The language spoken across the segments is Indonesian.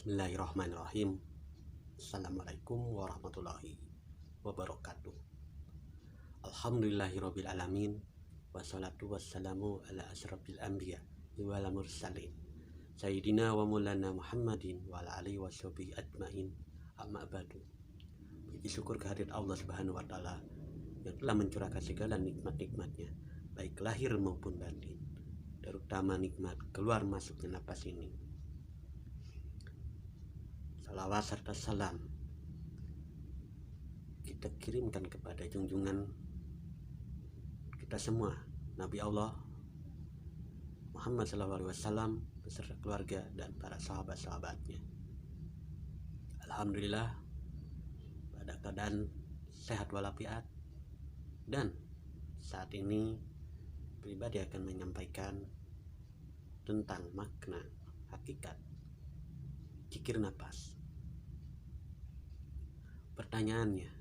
Bismillahirrahmanirrahim. Assalamualaikum warahmatullahi wabarakatuh. Alhamdulillahirabbil alamin. Wassalatu wassalamu ala asyrafil anbiya wal mursalin. Sayyidina wa maulana Muhammadin wa ala alihi washabihi ajmain. Amma ba'du. Puji syukur kehadirat Allah Subhanahu wa taala yang telah mencurahkan segala nikmat-nikmatnya, baik lahir maupun batin, terutama nikmat keluar masuknya napas ini. Salawat serta salam kita kirimkan kepada junjungan kita semua, Nabi Allah Muhammad SAW beserta keluarga dan para sahabat-sahabatnya. Alhamdulillah pada keadaan sehat walafiat, dan saat ini pribadi akan menyampaikan tentang makna hakikat zikir napas. Pertanyaannya,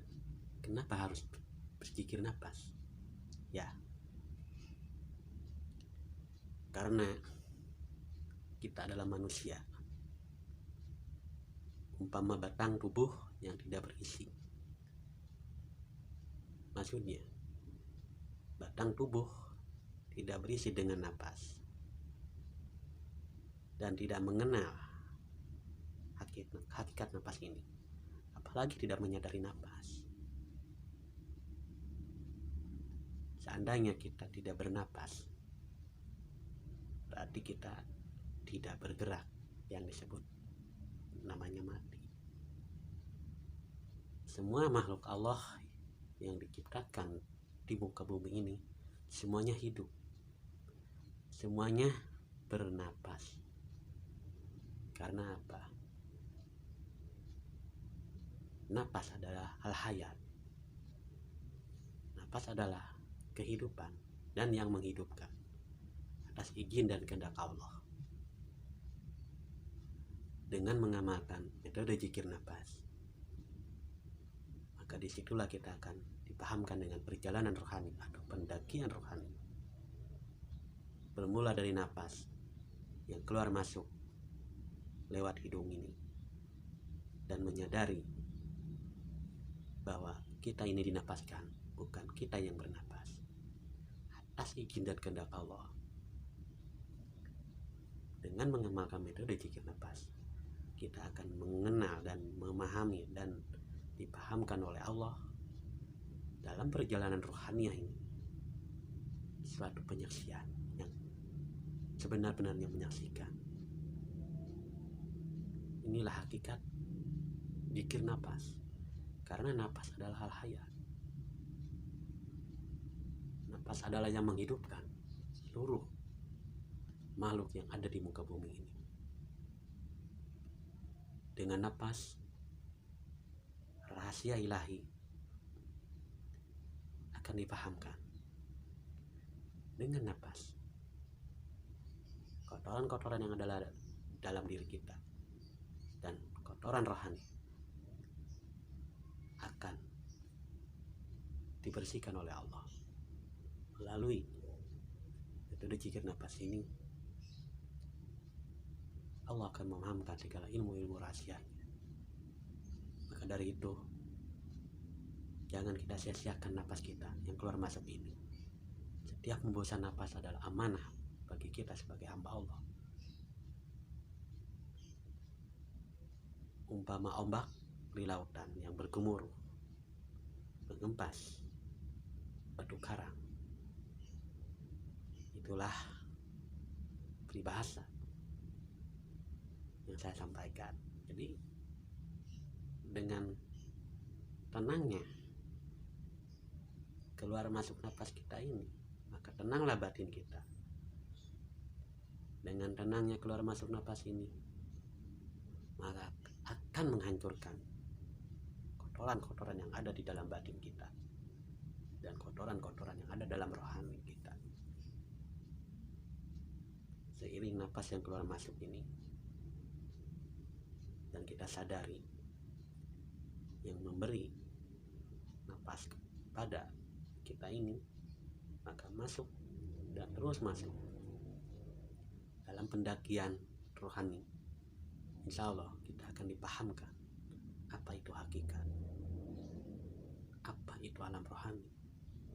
kenapa harus berzikir napas? Ya, karena kita adalah manusia, umpama batang tubuh yang tidak berisi. Maksudnya, batang tubuh tidak berisi dengan napas dan tidak mengenal hakikat napas ini, apalagi tidak menyadari napas. Seandainya kita tidak bernapas, berarti kita tidak bergerak, yang disebut namanya mati. Semua makhluk Allah yang diciptakan di muka bumi ini semuanya hidup, semuanya bernapas. Karena apa? Napas adalah hal hayat. Napas adalah kehidupan dan yang menghidupkan atas izin dan kehendak Allah. Dengan mengamalkan metode zikir napas, maka disitulah kita akan dipahamkan dengan perjalanan rohani atau pendakian rohani. Bermula dari napas yang keluar masuk lewat hidung ini, dan menyadari bahwa kita ini dinapaskan, bukan kita yang bernapas, atas izin dan kehendak Allah. Dengan mengamalkan metode zikir napas, kita akan mengenal dan memahami dan dipahamkan oleh Allah dalam perjalanan rohaniah ini suatu penyaksian yang sebenar-benarnya menyaksikan. Inilah hakikat zikir napas. Karena napas adalah hal hayat. Napas adalah yang menghidupkan seluruh makhluk yang ada di muka bumi ini. Dengan napas, rahasia ilahi akan dipahamkan. Dengan napas, kotoran-kotoran yang ada dalam diri kita dan kotoran rohani akan dibersihkan oleh Allah melalui metode zikir napas ini. Allah akan memahamkan segala ilmu-ilmu rahasianya. Maka dari itu, jangan kita sia-siakan napas kita yang keluar masuk ini. Setiap hembusan napas adalah amanah bagi kita sebagai hamba Allah. Umpama ombak di lautan yang bergemuruh, mengempas batu karang. Itulah peribahasa yang saya sampaikan. Jadi dengan tenangnya keluar masuk napas kita ini, maka tenanglah batin kita. Dengan tenangnya keluar masuk napas ini, maka akan menghancurkan kotoran-kotoran yang ada di dalam batin kita dan kotoran-kotoran yang ada dalam rohani kita. Seiring napas yang keluar masuk ini, dan kita sadari yang memberi napas pada kita ini, maka masuk dan terus masuk dalam pendakian rohani insya Allah kita akan dipahamkan apa itu hakikat, apa itu alam rohani.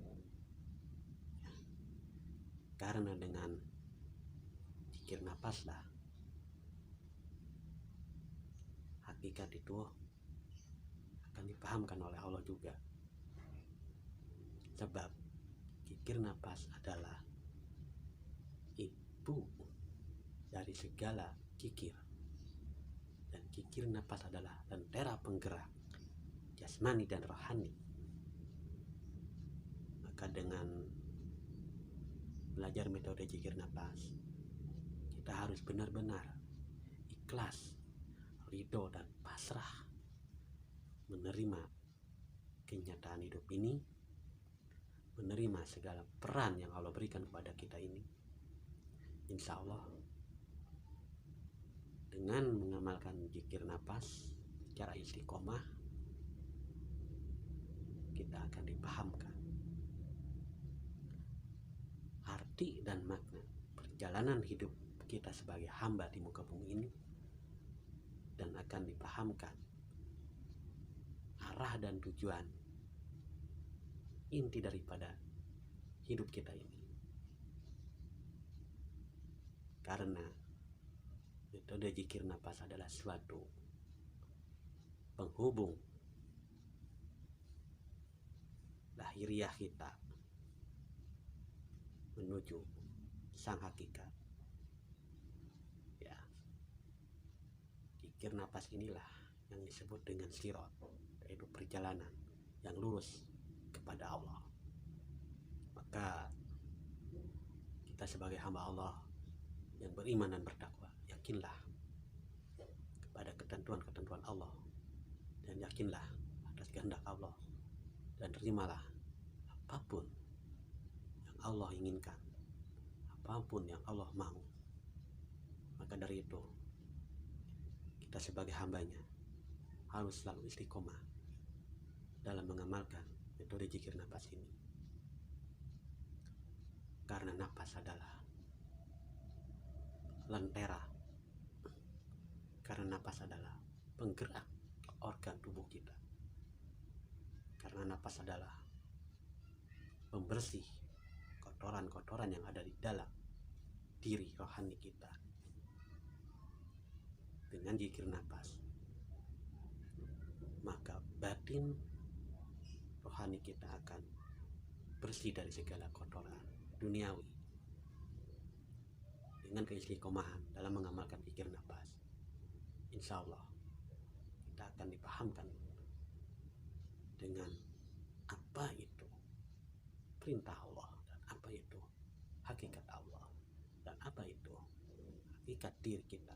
Ya. Karena dengan zikir nafas lah hakikat itu akan dipahamkan oleh Allah juga. Sebab zikir nafas adalah ibu dari segala zikir, dan zikir nafas adalah lentera penggerak jasmani dan rohani. Maka dengan belajar metode zikir nafas, kita harus benar-benar ikhlas, ridho dan pasrah menerima kenyataan hidup ini, menerima segala peran yang Allah berikan kepada kita ini. Insya Allah dengan mengamalkan zikir nafas secara istiqomah, kita akan dipahamkan arti dan makna perjalanan hidup kita sebagai hamba di muka bumi ini, dan akan dipahamkan arah dan tujuan inti daripada hidup kita ini. Karena metode zikir nafas adalah suatu penghubung lahiriah kita menuju sang hakikat. Ya, zikir nafas inilah yang disebut dengan sirat, yaitu perjalanan yang lurus kepada Allah. Maka kita sebagai hamba Allah yang beriman dan bertakwa, yakinlah kepada ketentuan-ketentuan Allah, dan yakinlah atas kehendak Allah, dan terimalah apapun yang Allah inginkan, apapun yang Allah mau. Maka dari itu kita sebagai hambanya harus selalu istiqomah dalam mengamalkan metode zikir nafas ini. Karena nafas adalah lentera, karena nafas adalah penggerak organ tubuh kita, karena nafas adalah pembersih kotoran-kotoran yang ada di dalam diri rohani kita. Dengan zikir nafas, maka batin rohani kita akan bersih dari segala kotoran duniawi. Dengan keistiqomahan dalam mengamalkan zikir nafas, insya Allah kita akan dipahamkan dengan apa itu perintah Allah, dan apa itu hakikat Allah, dan apa itu hakikat diri kita.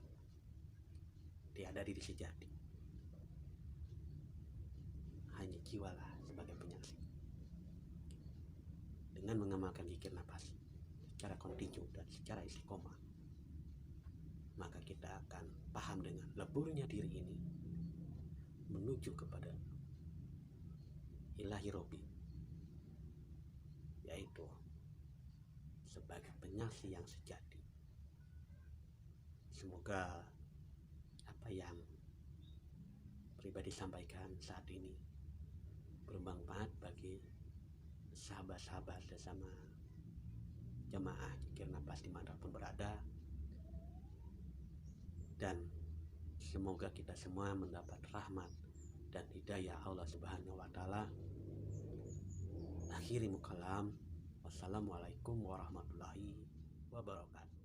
Tiada diri sejati, hanya jiwalah sebagai penyaksi. Dengan mengamalkan zikir nafas secara kontinu dan secara istiqomah, maka kita akan paham dengan leburnya diri ini menuju kepada ilahi Robi, yaitu sebagai penyaksi yang sejati. Semoga apa yang pribadi sampaikan saat ini bermanfaat bagi sahabat-sahabat sesama jamaah zikir nafas dimanapun berada, dan semoga kita semua mendapat rahmat dan hidayah Allah Subhanahu wa Ta'ala. Akhiri mukalam, wassalamualaikum warahmatullahi wabarakatuh.